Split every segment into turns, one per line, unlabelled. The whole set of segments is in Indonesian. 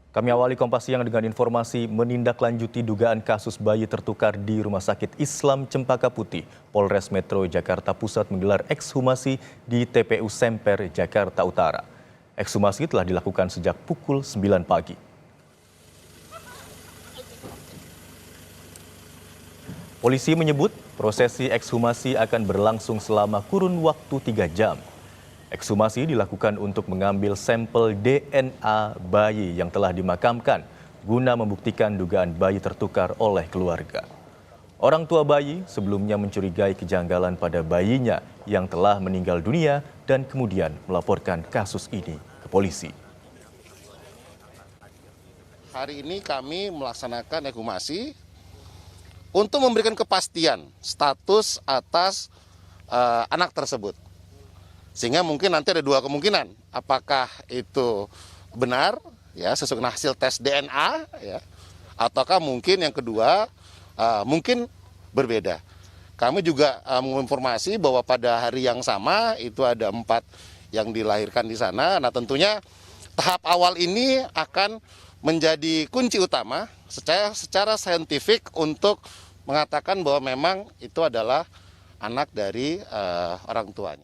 Kami awali Kompas Siang dengan informasi menindaklanjuti dugaan kasus bayi tertukar di Rumah Sakit Islam Cempaka Putih. Polres Metro Jakarta Pusat menggelar ekshumasi di TPU Semper, Jakarta Utara. Ekshumasi telah dilakukan sejak pukul 9 pagi. Polisi menyebut prosesi ekshumasi akan berlangsung selama kurun waktu 3 jam. Ekshumasi dilakukan untuk mengambil sampel DNA bayi yang telah dimakamkan guna membuktikan dugaan bayi tertukar oleh keluarga. Orang tua bayi sebelumnya mencurigai kejanggalan pada bayinya yang telah meninggal dunia dan kemudian melaporkan kasus ini ke polisi.
Hari ini kami melaksanakan ekshumasi untuk memberikan kepastian status atas anak tersebut. Sehingga mungkin nanti ada dua kemungkinan, apakah itu benar ya sesuai dengan hasil tes DNA ya, ataukah mungkin yang kedua mungkin berbeda. Kami juga menginformasi bahwa pada hari yang sama itu ada 4 yang dilahirkan di sana. Nah tentunya tahap awal ini akan menjadi kunci utama secara saintifik untuk mengatakan bahwa memang itu adalah anak dari orang tuanya.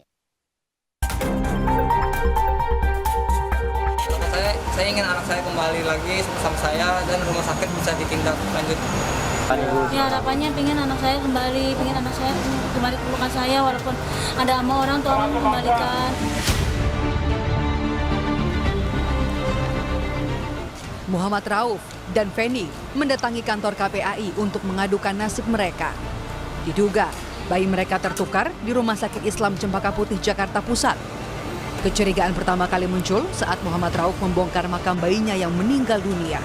Saya ingin anak saya kembali lagi sama saya dan rumah sakit bisa ditindak lanjut.
Ya harapannya pengen anak saya kembali ke pelukan saya walaupun ada sama orang tua orang kembalikan.
Muhammad Rauf dan Feni mendatangi kantor KPAI untuk mengadukan nasib mereka. Diduga bayi mereka tertukar di Rumah Sakit Islam Cempaka Putih, Jakarta Pusat. Kecurigaan pertama kali muncul saat Muhammad Rauf membongkar makam bayinya yang meninggal dunia.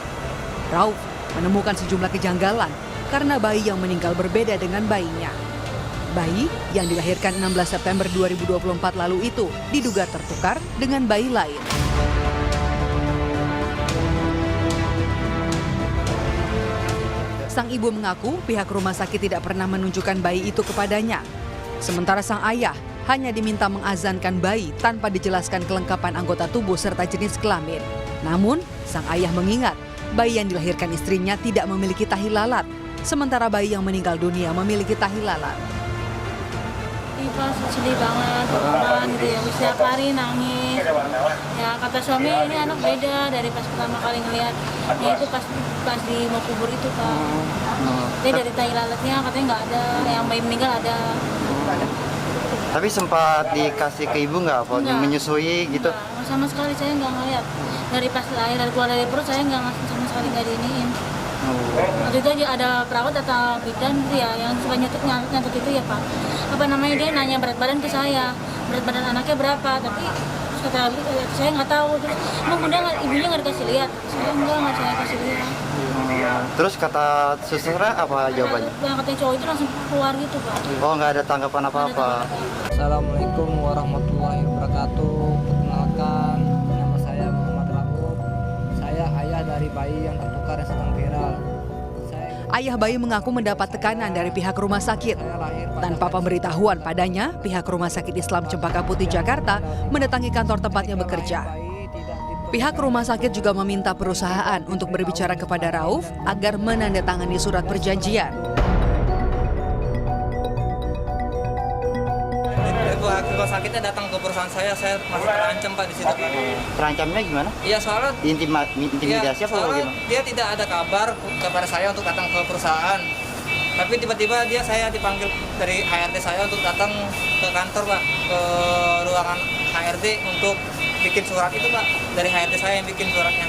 Rauf menemukan sejumlah kejanggalan karena bayi yang meninggal berbeda dengan bayinya. Bayi yang dilahirkan 16 September 2024 lalu itu diduga tertukar dengan bayi lain. Sang ibu mengaku pihak rumah sakit tidak pernah menunjukkan bayi itu kepadanya. Sementara sang ayah hanya diminta mengazankan bayi tanpa dijelaskan kelengkapan anggota tubuh serta jenis kelamin. Namun, sang ayah mengingat bayi yang dilahirkan istrinya tidak memiliki tahi lalat, sementara bayi yang meninggal dunia memiliki tahi lalat.
Pas sedih banget, gitu ya, setiap hari nangis. Ya kata suami ini anak beda dari pas pertama kali ngelihat. Ya itu pas di mau kubur itu Pak. Dia dari tahi lalatnya katanya nggak ada, yang bayi meninggal ada.
Tapi sempat dikasih ke ibu nggak, menyusui gitu?
Enggak, sama sekali saya nggak ngeliat. Dari pas lahir, dari keluar dari perut saya nggak sama sekali nggak diiniin. Waktu itu aja ada perawat atau bidan gitu ya, yang suka nyatet itu ya Pak. Apa namanya, dia nanya berat badan ke saya, berat badan anaknya berapa, tapi kata saya nggak tahu. Terus emang udah ibunya nggak dikasih lihat, saya nggak saya kasih lihat.
Terus kata susternya apa jawabannya?
Yang katanya cowok itu langsung keluar gitu Pak.
Oh nggak ada tanggapan apa-apa.
Assalamualaikum warahmatullahi wabarakatuh. Perkenalkan, nama saya Muhammad Rauf. Saya ayah dari bayi yang tertukar yang sedang viral.
Ayah bayi mengaku mendapat tekanan dari pihak rumah sakit. Tanpa pemberitahuan padanya, pihak Rumah Sakit Islam Cempaka Putih, Jakarta mendatangi kantor tempatnya bekerja. Pihak rumah sakit juga meminta perusahaan untuk berbicara kepada Rauf agar menandatangani surat perjanjian.
Rumah sakitnya datang ke perusahaan saya masih terancam Pak di situ Pak.
Terancamnya gimana?
Iya soalnya
Intimidasi apa bagaimana?
Dia tidak ada kabar kepada saya untuk datang ke perusahaan. Tapi tiba-tiba saya dipanggil dari HRD saya untuk datang ke kantor Pak, ke ruangan HRD untuk bikin surat itu Pak. Dari HRD saya yang bikin suratnya.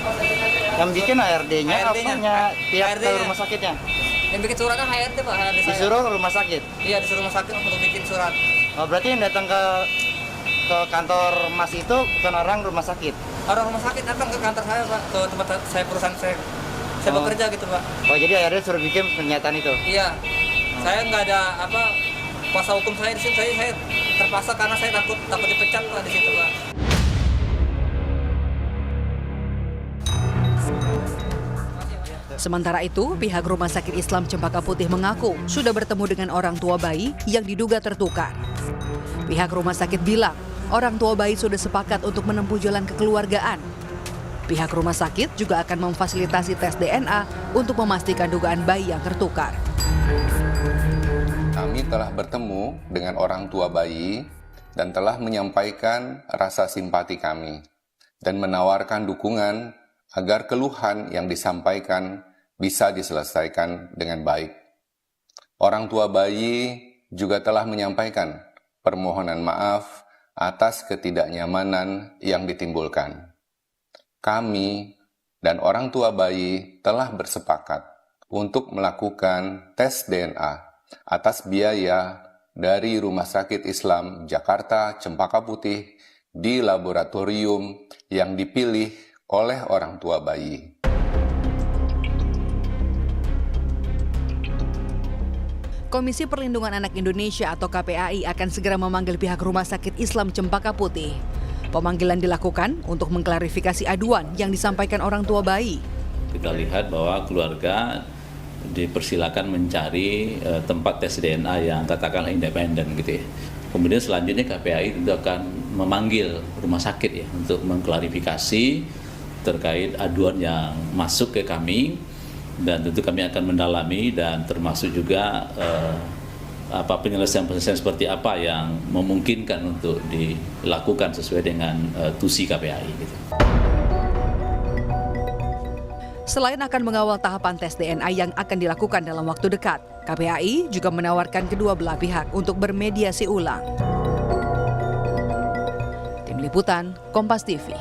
Yang bikin HRD-nya apanya? Pihak ke rumah sakitnya?
Yang bikin suratnya HRD Pak, HRD saya.
Disuruh rumah sakit?
Iya, disuruh rumah sakit untuk bikin surat.
Oh, berarti yang datang ke kantor Mas itu bukan orang rumah sakit?
Orang rumah sakit datang ke kantor saya Pak, ke tempat saya perusahaan saya bekerja gitu Pak.
Oh jadi akhirnya suruh bikin pernyataan itu?
Iya, saya nggak ada kuasa hukum saya di sini, saya terpaksa karena saya takut dipecat Pak di situ Pak.
Sementara itu, pihak Rumah Sakit Islam Cempaka Putih mengaku sudah bertemu dengan orang tua bayi yang diduga tertukar. Pihak rumah sakit bilang, orang tua bayi sudah sepakat untuk menempuh jalan kekeluargaan. Pihak rumah sakit juga akan memfasilitasi tes DNA untuk memastikan dugaan bayi yang tertukar.
Kami telah bertemu dengan orang tua bayi dan telah menyampaikan rasa simpati kami dan menawarkan dukungan agar keluhan yang disampaikan bisa diselesaikan dengan baik. Orang tua bayi juga telah menyampaikan permohonan maaf atas ketidaknyamanan yang ditimbulkan. Kami dan orang tua bayi telah bersepakat untuk melakukan tes DNA atas biaya dari Rumah Sakit Islam Jakarta Cempaka Putih di laboratorium yang dipilih oleh orang tua bayi.
Komisi Perlindungan Anak Indonesia atau KPAI akan segera memanggil pihak Rumah Sakit Islam Cempaka Putih. Pemanggilan dilakukan untuk mengklarifikasi aduan yang disampaikan orang tua bayi.
Kita lihat bahwa keluarga dipersilakan mencari tempat tes DNA yang katakanlah independen gitu ya. Kemudian selanjutnya KPAI itu akan memanggil rumah sakit ya untuk mengklarifikasi terkait aduan yang masuk ke kami, dan tentu kami akan mendalami dan termasuk juga penyelesaian seperti apa yang memungkinkan untuk dilakukan sesuai dengan tusi KPAI gitu.
Selain akan mengawal tahapan tes DNA yang akan dilakukan dalam waktu dekat, KPAI juga menawarkan kedua belah pihak untuk bermediasi ulang. Tim Liputan, Kompas TV.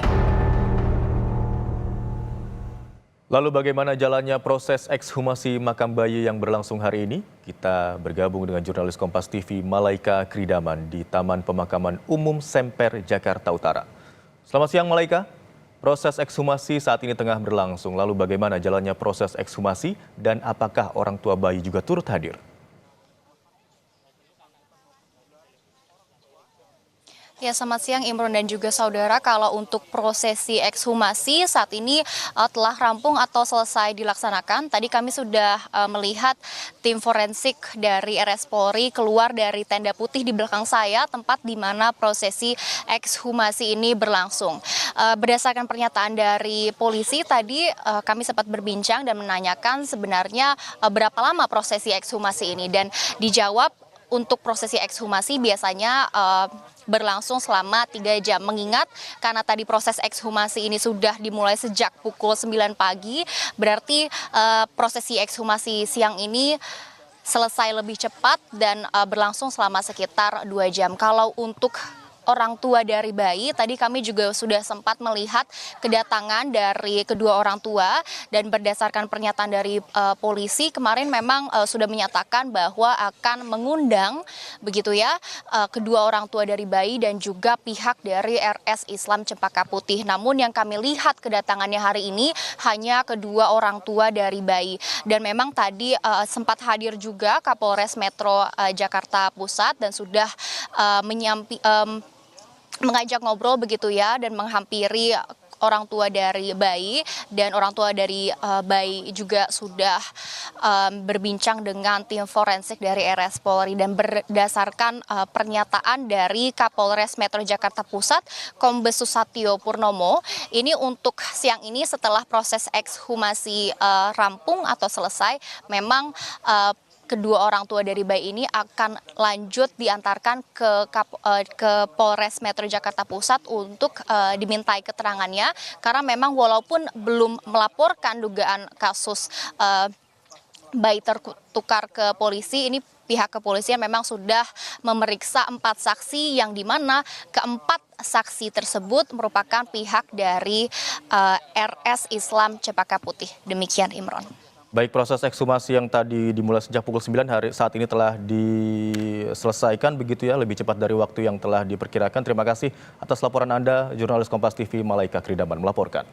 Lalu bagaimana jalannya proses ekshumasi makam bayi yang berlangsung hari ini? Kita bergabung dengan jurnalis Kompas TV Malaika Kridaman di Taman Pemakaman Umum Semper, Jakarta Utara. Selamat siang Malaika, proses ekshumasi saat ini tengah berlangsung. Lalu bagaimana jalannya proses ekshumasi dan apakah orang tua bayi juga turut hadir?
Ya, selamat siang Imron dan juga saudara. Kalau untuk prosesi ekshumasi saat ini telah rampung atau selesai dilaksanakan. Tadi kami sudah melihat tim forensik dari RS Polri keluar dari tenda putih di belakang saya, tempat di mana prosesi ekshumasi ini berlangsung. Berdasarkan pernyataan dari polisi tadi kami sempat berbincang dan menanyakan sebenarnya berapa lama prosesi ekshumasi ini, dan dijawab untuk prosesi ekshumasi biasanya berlangsung selama 3 jam. Mengingat karena tadi proses ekshumasi ini sudah dimulai sejak pukul 9 pagi, berarti prosesi ekshumasi siang ini selesai lebih cepat dan berlangsung selama sekitar 2 jam. Kalau untuk orang tua dari bayi, tadi kami juga sudah sempat melihat kedatangan dari kedua orang tua, dan berdasarkan pernyataan dari polisi kemarin memang sudah menyatakan bahwa akan mengundang begitu ya kedua orang tua dari bayi dan juga pihak dari RS Islam Cempaka Putih. Namun yang kami lihat kedatangannya hari ini hanya kedua orang tua dari bayi, dan memang tadi sempat hadir juga Kapolres Metro Jakarta Pusat dan sudah mengajak ngobrol begitu ya, dan menghampiri orang tua dari bayi, dan orang tua dari bayi juga sudah berbincang dengan tim forensik dari RS Polri. Dan berdasarkan pernyataan dari Kapolres Metro Jakarta Pusat Kombes Susatyo Purnomo, ini untuk siang ini setelah proses ekshumasi rampung atau selesai, memang kedua orang tua dari bayi ini akan lanjut diantarkan ke Polres Metro Jakarta Pusat untuk dimintai keterangannya, karena memang walaupun belum melaporkan dugaan kasus bayi tertukar ke polisi, ini pihak kepolisian memang sudah memeriksa 4 saksi, yang dimana keempat saksi tersebut merupakan pihak dari RS Islam Cempaka Putih. Demikian Imron.
Baik, proses ekshumasi yang tadi dimulai sejak pukul 9 saat ini telah diselesaikan begitu ya, lebih cepat dari waktu yang telah diperkirakan. Terima kasih atas laporan Anda, jurnalis Kompas TV Malaika Kridaman melaporkan.